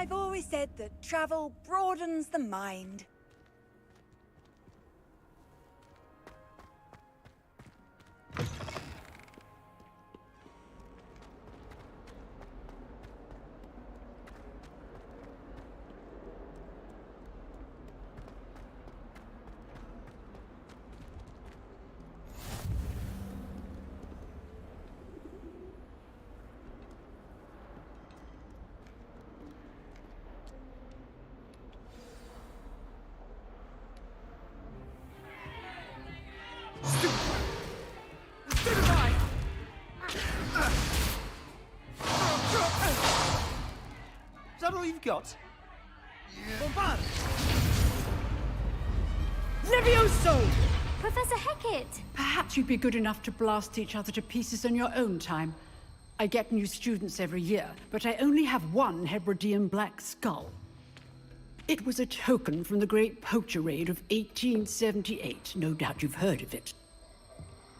I've always said that travel broadens the mind. Is that all you've got? Bombard! Levioso! Professor Hecat! Perhaps you'd be good enough to blast each other to pieces in your own time. I get new students every year, but I only have one Hebridean black skull. It was a token from the Great Poacher Raid of 1878. No doubt you've heard of it.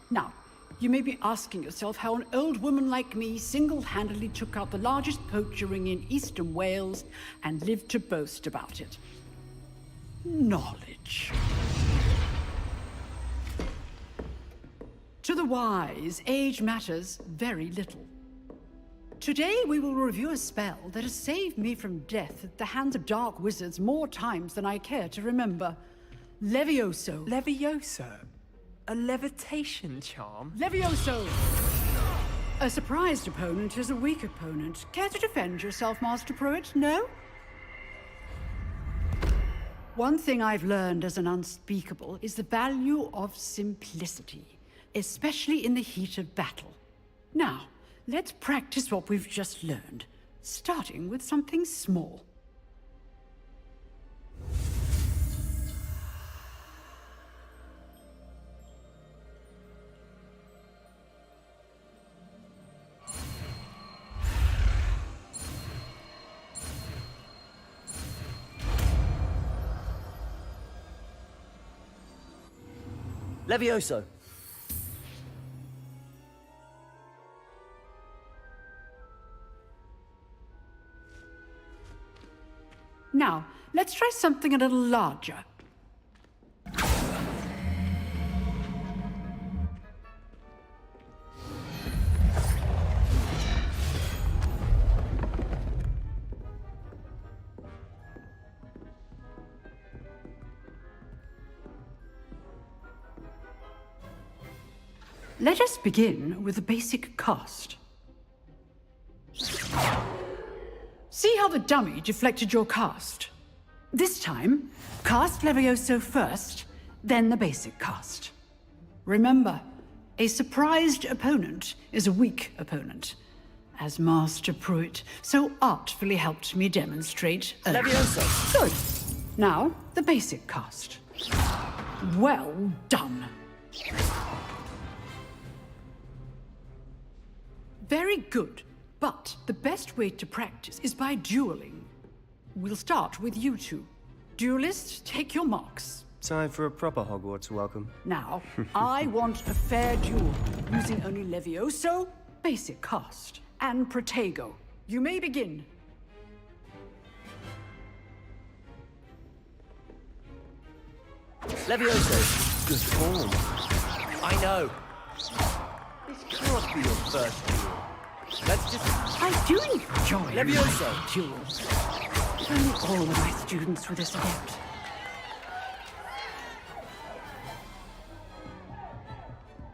Now, you may be asking yourself how an old woman like me single-handedly took out the largest poacher ring in eastern Wales and lived to boast about it. Knowledge. To the wise, age matters very little. Today we will review a spell that has saved me from death at the hands of dark wizards more times than I care to remember. Levioso. Levioso? A levitation charm? Levioso! A surprised opponent is a weak opponent. Care to defend yourself, Master Pruitt? No? One thing I've learned as an unspeakable is the value of simplicity, especially in the heat of battle. Now, let's practice what we've just learned, starting with something small. Levioso. Now, let's try something a little larger. Let us begin with the basic cast. See how the dummy deflected your cast? This time, cast Levioso first, then the basic cast. Remember, a surprised opponent is a weak opponent, as Master Pruitt so artfully helped me demonstrate earlier. Levioso! Good. Now, the basic cast. Well done. Very good, but the best way to practice is by dueling. We'll start with you two. Duelists, take your marks. Time for a proper Hogwarts welcome. Now, I want a fair duel, using only Levioso, basic cast, and Protego. You may begin. Levioso! Good form. I know! This cannot be your first duel. Let's just... I do enjoy Levioso! my duels. If only all of my students were this adept.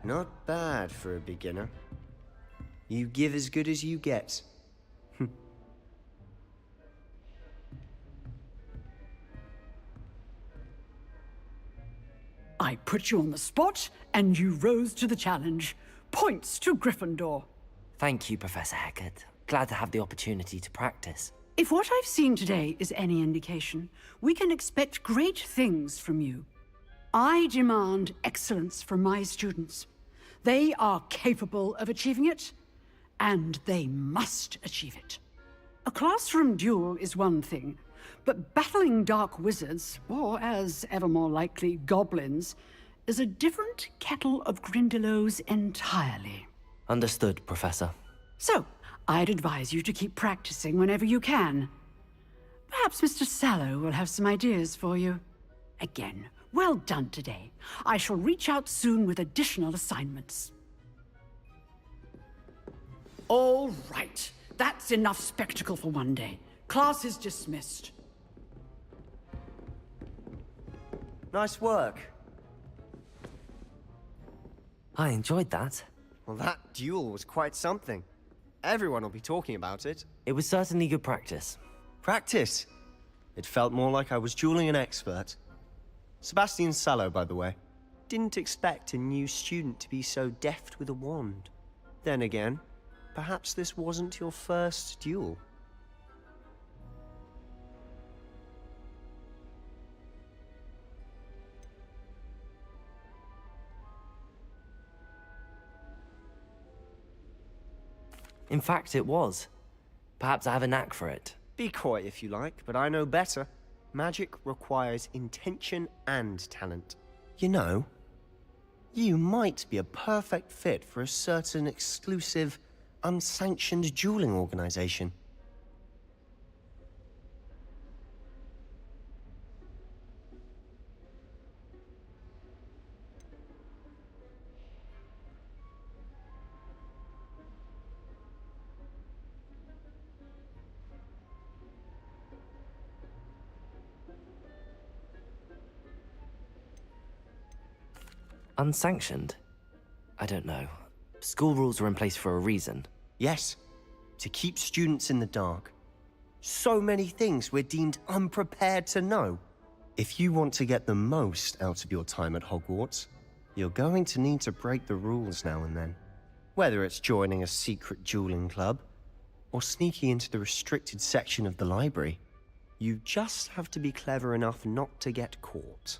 Not bad for a beginner. You give as good as you get. I put you on the spot, and you rose to the challenge. Points to Gryffindor. Thank you, Professor Hecat. Glad to have the opportunity to practice. If what I've seen today is any indication, we can expect great things from you. I demand excellence from my students. They are capable of achieving it, and they must achieve it. A classroom duel is one thing, but battling dark wizards, or as ever more likely, goblins, is a different kettle of Grindylows entirely. Understood, Professor. So, I'd advise you to keep practicing whenever you can. Perhaps Mr. Sallow will have some ideas for you. Again, well done today. I shall reach out soon with additional assignments. All right. That's enough spectacle for one day. Class is dismissed. Nice work. I enjoyed that. Well, that duel was quite something. Everyone will be talking about it. It was certainly good practice. Practice. It felt more like I was dueling an expert. Sebastian Sallow, by the way. Didn't expect a new student to be so deft with a wand. Then again, perhaps this wasn't your first duel. In fact, it was. Perhaps I have a knack for it. Be coy if you like, but I know better. Magic requires intention and talent. You know, you might be a perfect fit for a certain exclusive, unsanctioned dueling organization. Unsanctioned? I don't know. School rules are in place for a reason. Yes, to keep students in the dark. So many things we're deemed unprepared to know. If you want to get the most out of your time at Hogwarts, you're going to need to break the rules now and then. Whether it's joining a secret dueling club, or sneaking into the restricted section of the library, you just have to be clever enough not to get caught.